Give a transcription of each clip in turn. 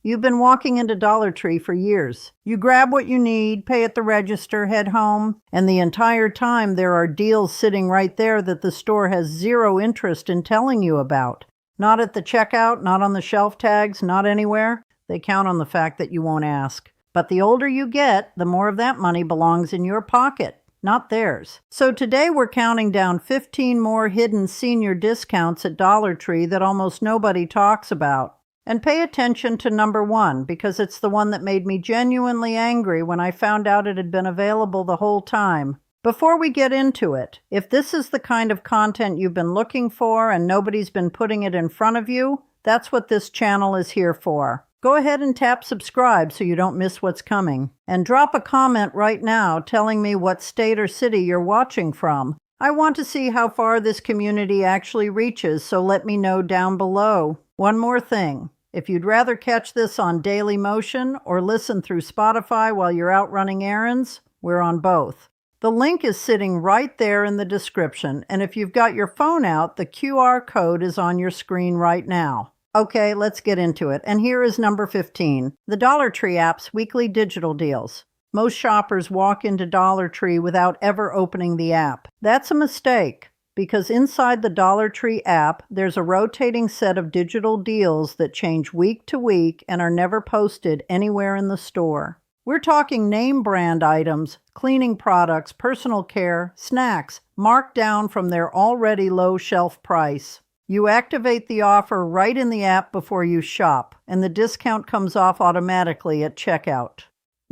You've been walking into Dollar Tree for years. You grab what you need, pay at the register, head home, and the entire time there are deals sitting right there that the store has zero interest in telling you about. Not at the checkout, not on the shelf tags, not anywhere. They count on the fact that you won't ask. But the older you get, the more of that money belongs in your pocket, not theirs. So today we're counting down 15 more hidden senior discounts at Dollar Tree that almost nobody talks about. And pay attention to number 1, because it's the one that made me genuinely angry when I found out it had been available the whole time. Before we get into it, if this is the kind of content you've been looking for and nobody's been putting it in front of you, that's what this channel is here for. Go ahead and tap subscribe so you don't miss what's coming. And drop a comment right now telling me what state or city you're watching from. I want to see how far this community actually reaches, so let me know down below. One more thing. If you'd rather catch this on Dailymotion or listen through Spotify while you're out running errands, we're on both. The link is sitting right there in the description, and if you've got your phone out, the QR code is on your screen right now. Okay, let's get into it. And here is number 15, the Dollar Tree app's weekly digital deals. Most shoppers walk into Dollar Tree without ever opening the app. That's a mistake, because inside the Dollar Tree app, there's a rotating set of digital deals that change week to week and are never posted anywhere in the store. We're talking name brand items, cleaning products, personal care, snacks, marked down from their already low shelf price. You activate the offer right in the app before you shop, and the discount comes off automatically at checkout.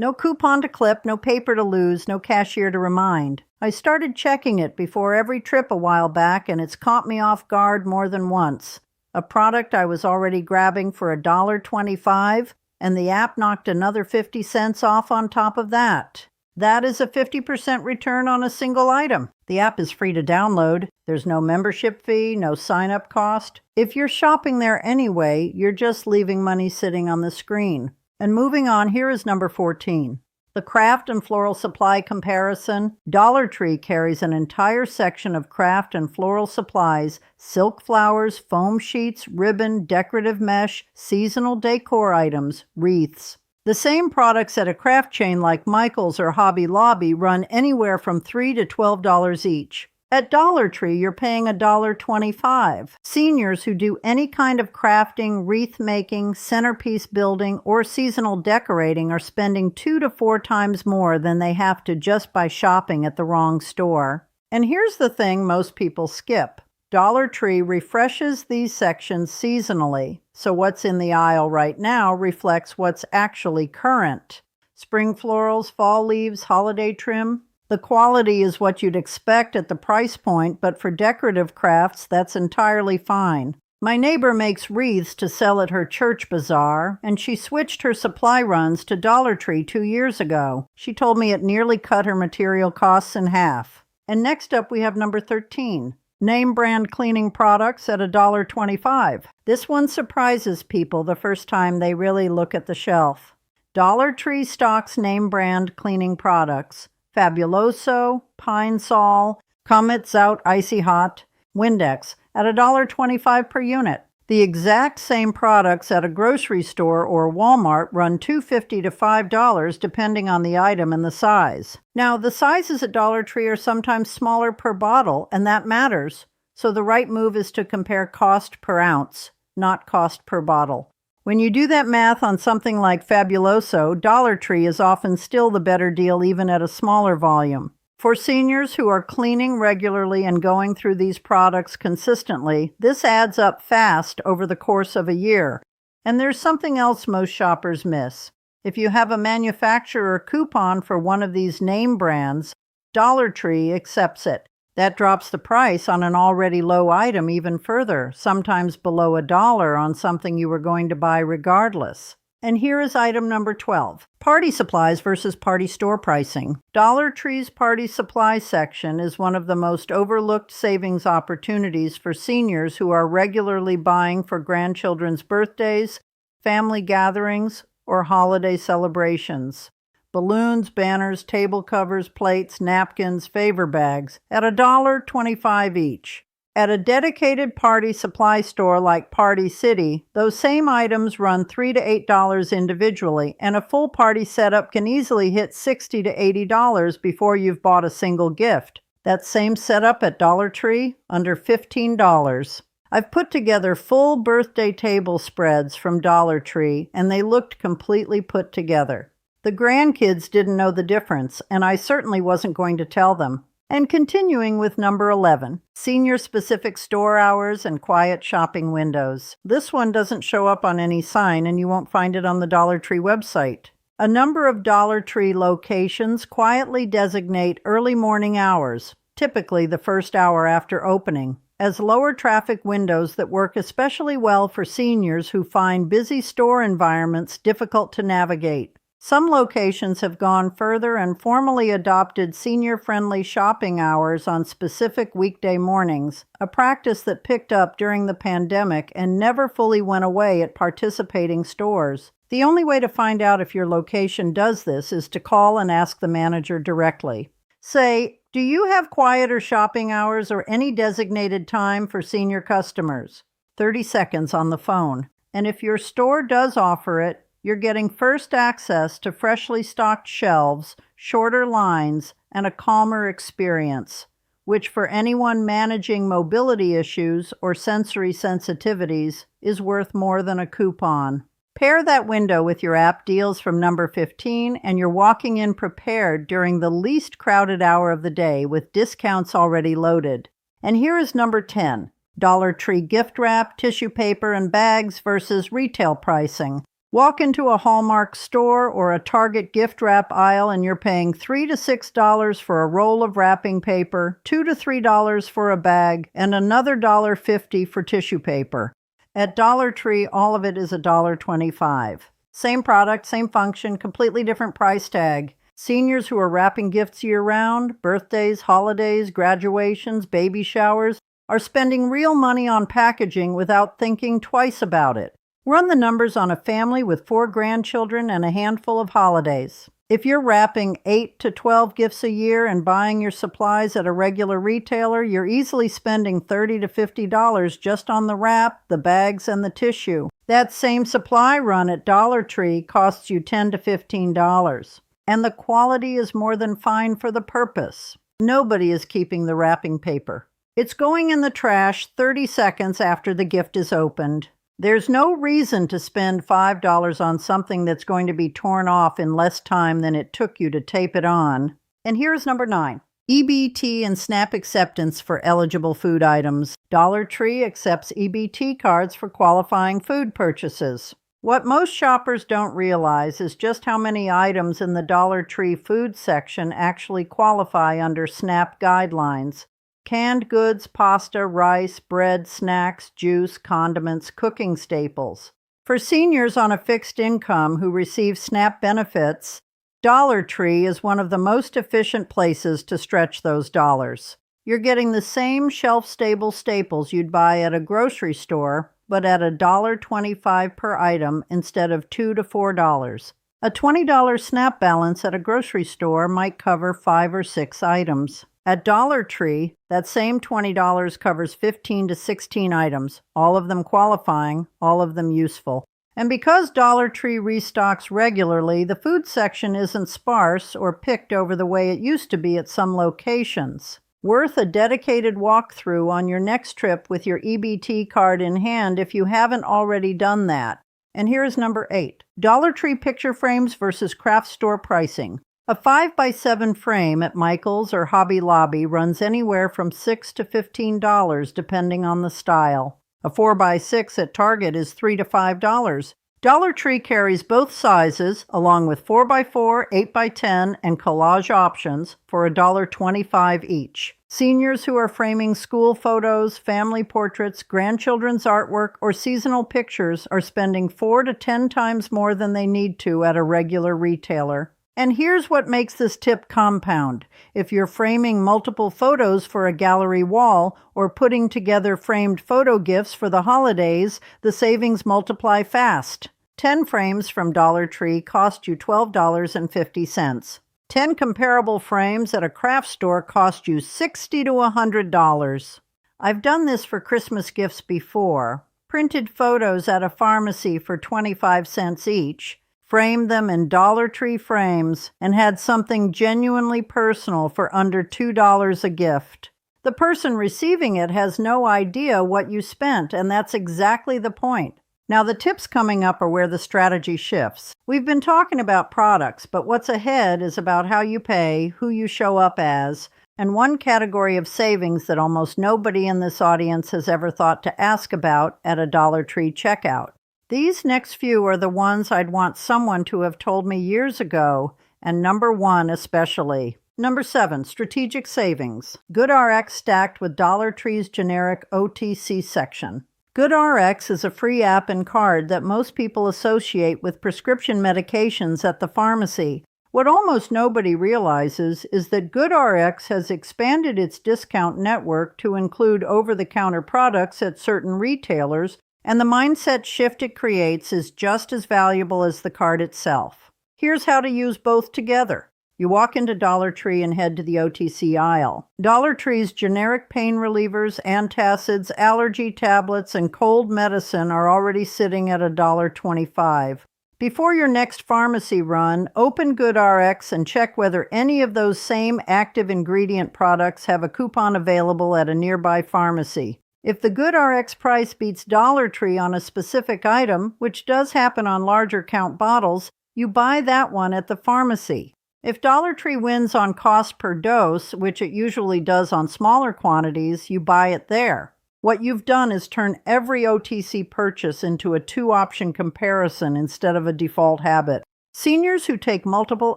No coupon to clip, no paper to lose, no cashier to remind. I started checking it before every trip a while back, and it's caught me off guard more than once. A product I was already grabbing for $1.25, and the app knocked another 50 cents off on top of that. That is a 50% return on a single item. The app is free to download. There's no membership fee, no sign-up cost. If you're shopping there anyway, you're just leaving money sitting on the screen. And moving on, here is number 14. The craft and floral supply comparison. Dollar Tree carries an entire section of craft and floral supplies, silk flowers, foam sheets, ribbon, decorative mesh, seasonal decor items, wreaths. The same products at a craft chain like Michael's or Hobby Lobby run anywhere from $3 to $12 each. At Dollar Tree, you're paying $1.25. Seniors who do any kind of crafting, wreath making, centerpiece building, or seasonal decorating are spending 2 to 4 times more than they have to just by shopping at the wrong store. And here's the thing most people skip. Dollar Tree refreshes these sections seasonally, so what's in the aisle right now reflects what's actually current. Spring florals, fall leaves, holiday trim. The quality is what you'd expect at the price point, but for decorative crafts, that's entirely fine. My neighbor makes wreaths to sell at her church bazaar, and she switched her supply runs to Dollar Tree 2 years ago. She told me it nearly cut her material costs in half. And next up we have number 13. Name brand cleaning products at $1.25. This one surprises people the first time they really look at the shelf. Dollar Tree stocks name brand cleaning products. Fabuloso, Pine Sol, Comets Out Icy Hot, Windex at $1.25 per unit. The exact same products at a grocery store or Walmart run $2.50 to $5 depending on the item and the size. Now, the sizes at Dollar Tree are sometimes smaller per bottle, and that matters. So the right move is to compare cost per ounce, not cost per bottle. When you do that math on something like Fabuloso, Dollar Tree is often still the better deal even at a smaller volume. For seniors who are cleaning regularly and going through these products consistently, this adds up fast over the course of a year. And there's something else most shoppers miss. If you have a manufacturer coupon for one of these name brands, Dollar Tree accepts it. That drops the price on an already low item even further, sometimes below $1 on something you were going to buy regardless. And here is item number 12. Party supplies versus party store pricing. Dollar Tree's party supply section is one of the most overlooked savings opportunities for seniors who are regularly buying for grandchildren's birthdays, family gatherings, or holiday celebrations. Balloons, banners, table covers, plates, napkins, favor bags at $1.25 each. At a dedicated party supply store like Party City, those same items run $3 to $8 individually, and a full party setup can easily hit $60 to $80 before you've bought a single gift. That same setup at Dollar Tree, under $15. I've put together full birthday table spreads from Dollar Tree, and they looked completely put together. The grandkids didn't know the difference, and I certainly wasn't going to tell them. And continuing with number 11, senior-specific store hours and quiet shopping windows. This one doesn't show up on any sign, and you won't find it on the Dollar Tree website. A number of Dollar Tree locations quietly designate early morning hours, typically the first hour after opening, as lower traffic windows that work especially well for seniors who find busy store environments difficult to navigate. Some locations have gone further and formally adopted senior-friendly shopping hours on specific weekday mornings, a practice that picked up during the pandemic and never fully went away at participating stores. The only way to find out if your location does this is to call and ask the manager directly. Say, do you have quieter shopping hours or any designated time for senior customers? 30 seconds on the phone. And if your store does offer it, you're getting first access to freshly stocked shelves, shorter lines, and a calmer experience, which for anyone managing mobility issues or sensory sensitivities is worth more than a coupon. Pair that window with your app deals from number 15, and you're walking in prepared during the least crowded hour of the day with discounts already loaded. And here is number 10, Dollar Tree gift wrap, tissue paper, and bags versus retail pricing. Walk into a Hallmark store or a Target gift wrap aisle and you're paying $3 to $6 for a roll of wrapping paper, $2 to $3 for a bag, and another $1.50 for tissue paper. At Dollar Tree, all of it is $1.25. Same product, same function, completely different price tag. Seniors who are wrapping gifts year-round, birthdays, holidays, graduations, baby showers, are spending real money on packaging without thinking twice about it. Run the numbers on a family with 4 grandchildren and a handful of holidays. If you're wrapping 8 to 12 gifts a year and buying your supplies at a regular retailer, you're easily spending $30 to $50 just on the wrap, the bags, and the tissue. That same supply run at Dollar Tree costs you $10 to $15. And the quality is more than fine for the purpose. Nobody is keeping the wrapping paper. It's going in the trash 30 seconds after the gift is opened. There's no reason to spend $5 on something that's going to be torn off in less time than it took you to tape it on. And here's number 9. EBT and SNAP Acceptance for eligible food items. Dollar Tree accepts EBT cards for qualifying food purchases. What most shoppers don't realize is just how many items in the Dollar Tree food section actually qualify under SNAP guidelines. Canned goods, pasta, rice, bread, snacks, juice, condiments, cooking staples. For seniors on a fixed income who receive SNAP benefits, Dollar Tree is one of the most efficient places to stretch those dollars. You're getting the same shelf-stable staples you'd buy at a grocery store, but at $1.25 per item instead of $2 to $4. A $20 SNAP balance at a grocery store might cover 5 or 6 items. At Dollar Tree, that same $20 covers 15 to 16 items, all of them qualifying, all of them useful. And because Dollar Tree restocks regularly, the food section isn't sparse or picked over the way it used to be at some locations. Worth a dedicated walkthrough on your next trip with your EBT card in hand if you haven't already done that. And here's number 8. Dollar Tree picture frames versus craft store pricing. A 5x7 frame at Michael's or Hobby Lobby runs anywhere from $6 to $15 depending on the style. A 4x6 at Target is $3 to $5. Dollar Tree carries both sizes along with 4x4, 8x10, and collage options for $1.25 each. Seniors who are framing school photos, family portraits, grandchildren's artwork, or seasonal pictures are spending 4 to 10 times more than they need to at a regular retailer. And here's what makes this tip compound. If you're framing multiple photos for a gallery wall or putting together framed photo gifts for the holidays, the savings multiply fast. 10 frames from Dollar Tree cost you $12.50. 10 comparable frames at a craft store cost you $60 to $100. I've done this for Christmas gifts before. Printed photos at a pharmacy for 25 cents each, framed them in Dollar Tree frames, and had something genuinely personal for under $2 a gift. The person receiving it has no idea what you spent, and that's exactly the point. Now, the tips coming up are where the strategy shifts. We've been talking about products, but what's ahead is about how you pay, who you show up as, and one category of savings that almost nobody in this audience has ever thought to ask about at a Dollar Tree checkout. These next few are the ones I'd want someone to have told me years ago, and number 1 especially. Number 7, strategic savings. GoodRx stacked with Dollar Tree's generic OTC section. GoodRx is a free app and card that most people associate with prescription medications at the pharmacy. What almost nobody realizes is that GoodRx has expanded its discount network to include over-the-counter products at certain retailers, and the mindset shift it creates is just as valuable as the card itself. Here's how to use both together. You walk into Dollar Tree and head to the OTC aisle. Dollar Tree's generic pain relievers, antacids, allergy tablets, and cold medicine are already sitting at $1.25. Before your next pharmacy run, open GoodRx and check whether any of those same active ingredient products have a coupon available at a nearby pharmacy. If the GoodRx price beats Dollar Tree on a specific item, which does happen on larger count bottles, you buy that one at the pharmacy. If Dollar Tree wins on cost per dose, which it usually does on smaller quantities, you buy it there. What you've done is turn every OTC purchase into a 2-option comparison instead of a default habit. Seniors who take multiple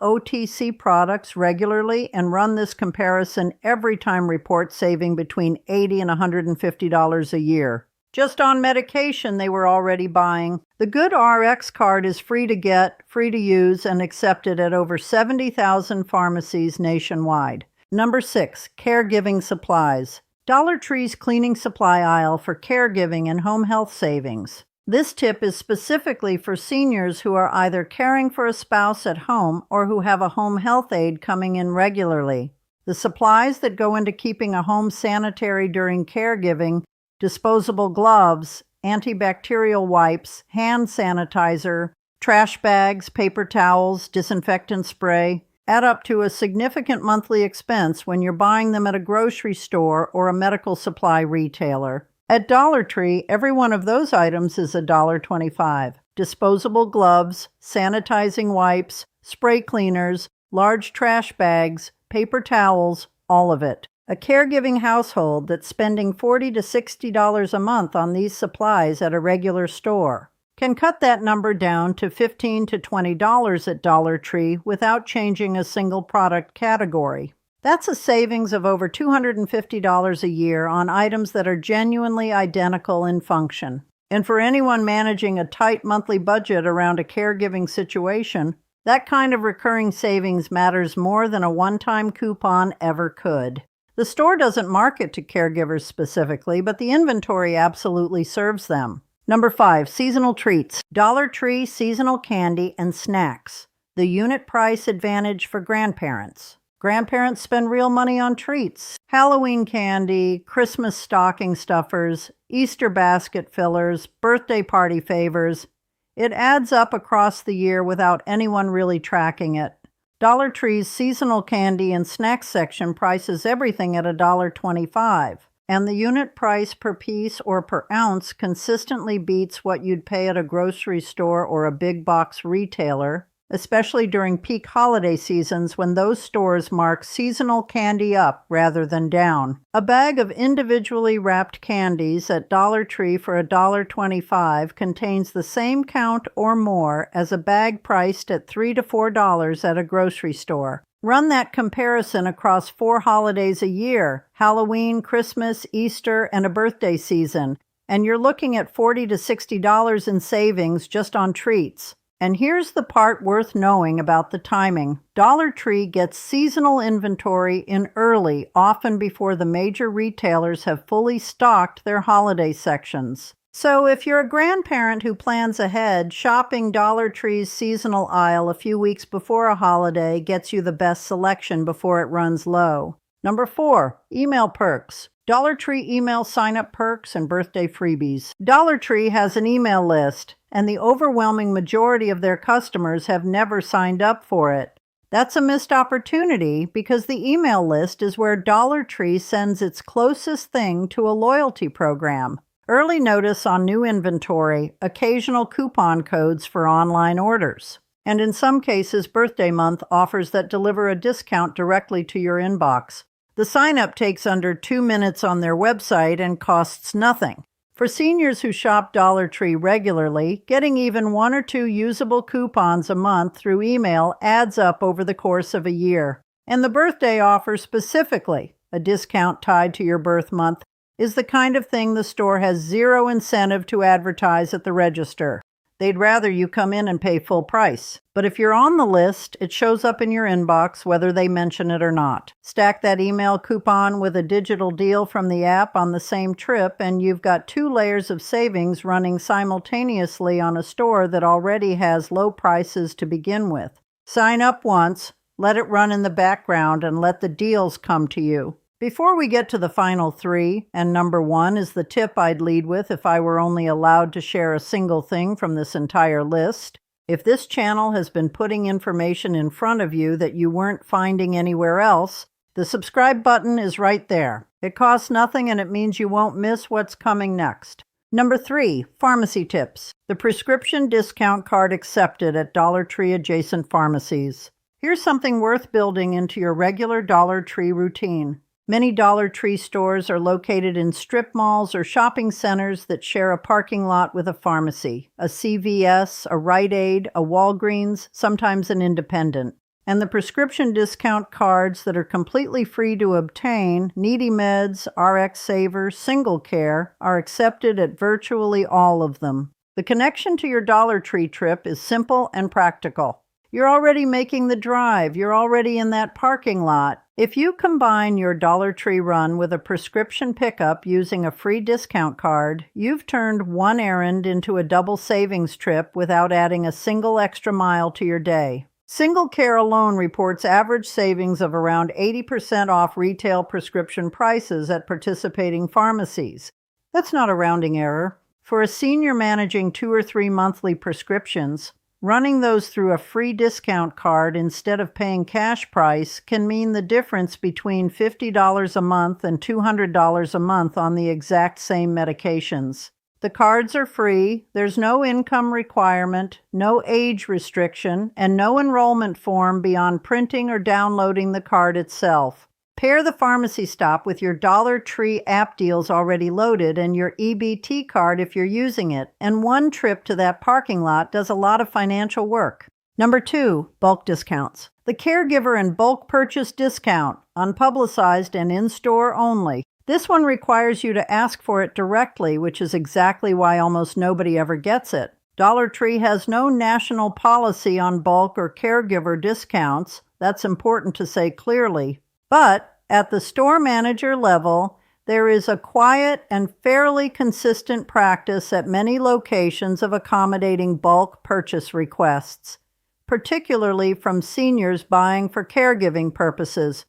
OTC products regularly and run this comparison every time report saving between $80 and $150 a year. Just on medication they were already buying. The GoodRx card is free to get, free to use, and accepted at over 70,000 pharmacies nationwide. Number 6, caregiving supplies. Dollar Tree's cleaning supply aisle for caregiving and home health savings. This tip is specifically for seniors who are either caring for a spouse at home or who have a home health aide coming in regularly. The supplies that go into keeping a home sanitary during caregiving: disposable gloves, antibacterial wipes, hand sanitizer, trash bags, paper towels, disinfectant spray, add up to a significant monthly expense when you're buying them at a grocery store or a medical supply retailer. At Dollar Tree, every one of those items is $1.25. Disposable gloves, sanitizing wipes, spray cleaners, large trash bags, paper towels, all of it. A caregiving household that's spending $40 to $60 a month on these supplies at a regular store can cut that number down to $15 to $20 at Dollar Tree without changing a single product category. That's a savings of over $250 a year on items that are genuinely identical in function. And for anyone managing a tight monthly budget around a caregiving situation, that kind of recurring savings matters more than a one-time coupon ever could. The store doesn't market to caregivers specifically, but the inventory absolutely serves them. Number 5, seasonal treats. Dollar Tree seasonal candy and snacks. The unit price advantage for grandparents. Grandparents spend real money on treats. Halloween candy, Christmas stocking stuffers, Easter basket fillers, birthday party favors. It adds up across the year without anyone really tracking it. Dollar Tree's seasonal candy and snacks section prices everything at $1.25, and the unit price per piece or per ounce consistently beats what you'd pay at a grocery store or a big box retailer, especially during peak holiday seasons when those stores mark seasonal candy up rather than down. A bag of individually wrapped candies at Dollar Tree for $1.25 contains the same count or more as a bag priced at $3 to $4 at a grocery store. Run that comparison across 4 holidays a year: Halloween, Christmas, Easter, and a birthday season, and you're looking at $40 to $60 in savings just on treats. And here's the part worth knowing about the timing. Dollar Tree gets seasonal inventory in early, often before the major retailers have fully stocked their holiday sections. So if you're a grandparent who plans ahead, shopping Dollar Tree's seasonal aisle a few weeks before a holiday gets you the best selection before it runs low. Number 4, email perks. Dollar Tree email sign-up perks and birthday freebies. Dollar Tree has an email list, and the overwhelming majority of their customers have never signed up for it. That's a missed opportunity because the email list is where Dollar Tree sends its closest thing to a loyalty program. Early notice on new inventory, occasional coupon codes for online orders, and in some cases birthday month offers that deliver a discount directly to your inbox. The sign-up takes under 2 minutes on their website and costs nothing. For seniors who shop Dollar Tree regularly, getting even 1 or 2 usable coupons a month through email adds up over the course of a year. And the birthday offer specifically, a discount tied to your birth month, is the kind of thing the store has zero incentive to advertise at the register. They'd rather you come in and pay full price. But if you're on the list, it shows up in your inbox whether they mention it or not. Stack that email coupon with a digital deal from the app on the same trip, and you've got 2 layers of savings running simultaneously on a store that already has low prices to begin with. Sign up once, let it run in the background, and let the deals come to you. Before we get to the final 3, and number 1 is the tip I'd lead with if I were only allowed to share a single thing from this entire list. If this channel has been putting information in front of you that you weren't finding anywhere else, the subscribe button is right there. It costs nothing and it means you won't miss what's coming next. Number 3, pharmacy tips. The prescription discount card accepted at Dollar Tree adjacent pharmacies. Here's something worth building into your regular Dollar Tree routine. Many Dollar Tree stores are located in strip malls or shopping centers that share a parking lot with a pharmacy, a CVS, a Rite Aid, a Walgreens, sometimes an independent. And the prescription discount cards that are completely free to obtain, Needy Meds, RX Saver, Single Care, are accepted at virtually all of them. The connection to your Dollar Tree trip is simple and practical. You're already making the drive. You're already in that parking lot. If you combine your Dollar Tree run with a prescription pickup using a free discount card, you've turned one errand into a double savings trip without adding a single extra mile to your day. Single Care alone reports average savings of around 80% off retail prescription prices at participating pharmacies. That's not a rounding error. For a senior managing 2 or 3 monthly prescriptions, running those through a free discount card instead of paying cash price can mean the difference between $50 a month and $200 a month on the exact same medications. The cards are free, there's no income requirement, no age restriction, and no enrollment form beyond printing or downloading the card itself. Pair the pharmacy stop with your Dollar Tree app deals already loaded and your EBT card if you're using it, and one trip to that parking lot does a lot of financial work. Number 2, bulk discounts. The Caregiver and bulk purchase discount, unpublicized and in-store only. This one requires you to ask for it directly, which is exactly why almost nobody ever gets it. Dollar Tree has no national policy on bulk or caregiver discounts. That's important to say clearly. But at the store manager level, there is a quiet and fairly consistent practice at many locations of accommodating bulk purchase requests, particularly from seniors buying for caregiving purposes,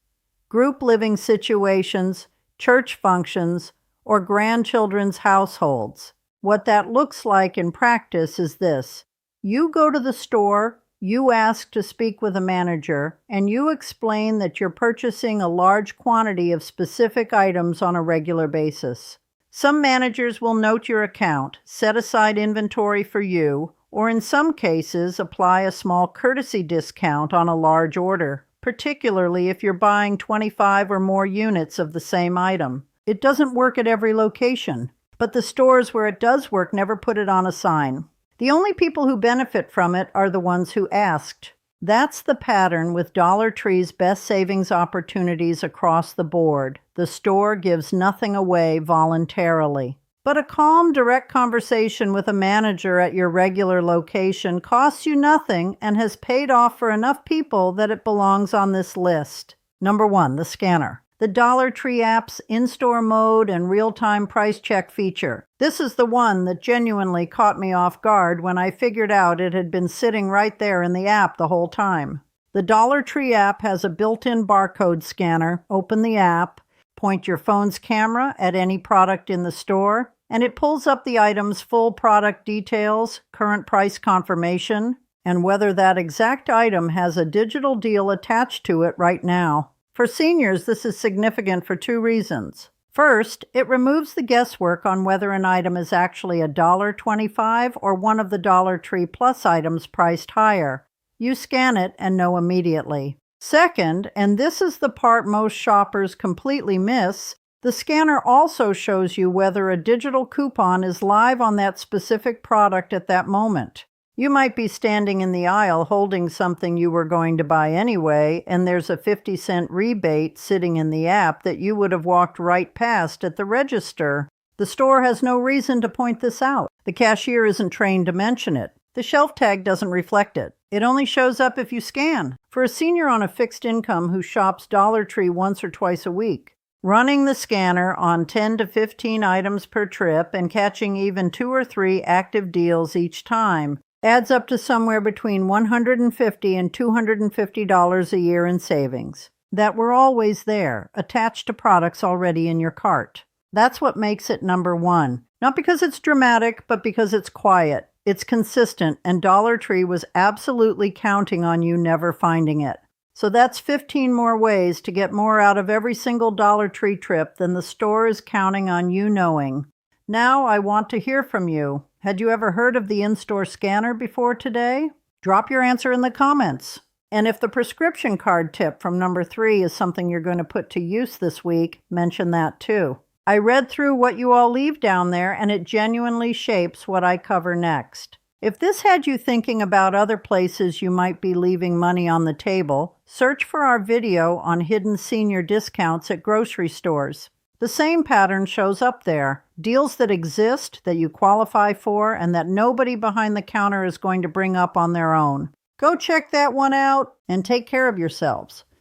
group living situations, church functions, or grandchildren's households. What that looks like in practice is this. You go to the store, you ask to speak with a manager, and you explain that you're purchasing a large quantity of specific items on a regular basis. Some managers will note your account, set aside inventory for you, or in some cases apply a small courtesy discount on a large order, particularly if you're buying 25 or more units of the same item. It doesn't work at every location, but the stores where it does work never put it on a sign. The only people who benefit from it are the ones who asked. That's the pattern with Dollar Tree's best savings opportunities across the board. The store gives nothing away voluntarily. But a calm, direct conversation with a manager at your regular location costs you nothing and has paid off for enough people that it belongs on this list. Number 1, the scanner. The Dollar Tree app's in-store mode and real-time price check feature. This is the one that genuinely caught me off guard when I figured out it had been sitting right there in the app the whole time. The Dollar Tree app has a built-in barcode scanner. Open the app, Point your phone's camera at any product in the store, and it pulls up the item's full product details, current price confirmation, and whether that exact item has a digital deal attached to it right now. For seniors, this is significant for 2 reasons. First, it removes the guesswork on whether an item is actually $1.25 or one of the Dollar Tree Plus items priced higher. You scan it and know immediately. Second, and this is the part most shoppers completely miss, the scanner also shows you whether a digital coupon is live on that specific product at that moment. You might be standing in the aisle holding something you were going to buy anyway, and there's a 50-cent rebate sitting in the app that you would have walked right past at the register. The store has no reason to point this out. The cashier isn't trained to mention it. The shelf tag doesn't reflect it. It only shows up if you scan. For a senior on a fixed income who shops Dollar Tree once or twice a week, running the scanner on 10 to 15 items per trip and catching even 2 or 3 active deals each time adds up to somewhere between $150 and $250 a year in savings that were always there, attached to products already in your cart. That's what makes it number 1. Not because it's dramatic, but because it's quiet. It's consistent, and Dollar Tree was absolutely counting on you never finding it. So that's 15 more ways to get more out of every single Dollar Tree trip than the store is counting on you knowing. Now I want to hear from you. Had you ever heard of the in-store scanner before today? Drop your answer in the comments. And if the prescription card tip from number 3 is something you're going to put to use this week, mention that too. I read through what you all leave down there, and it genuinely shapes what I cover next. If this had you thinking about other places you might be leaving money on the table, search for our video on hidden senior discounts at grocery stores. The same pattern shows up there. Deals that exist, that you qualify for, and that nobody behind the counter is going to bring up on their own. Go check that one out and take care of yourselves.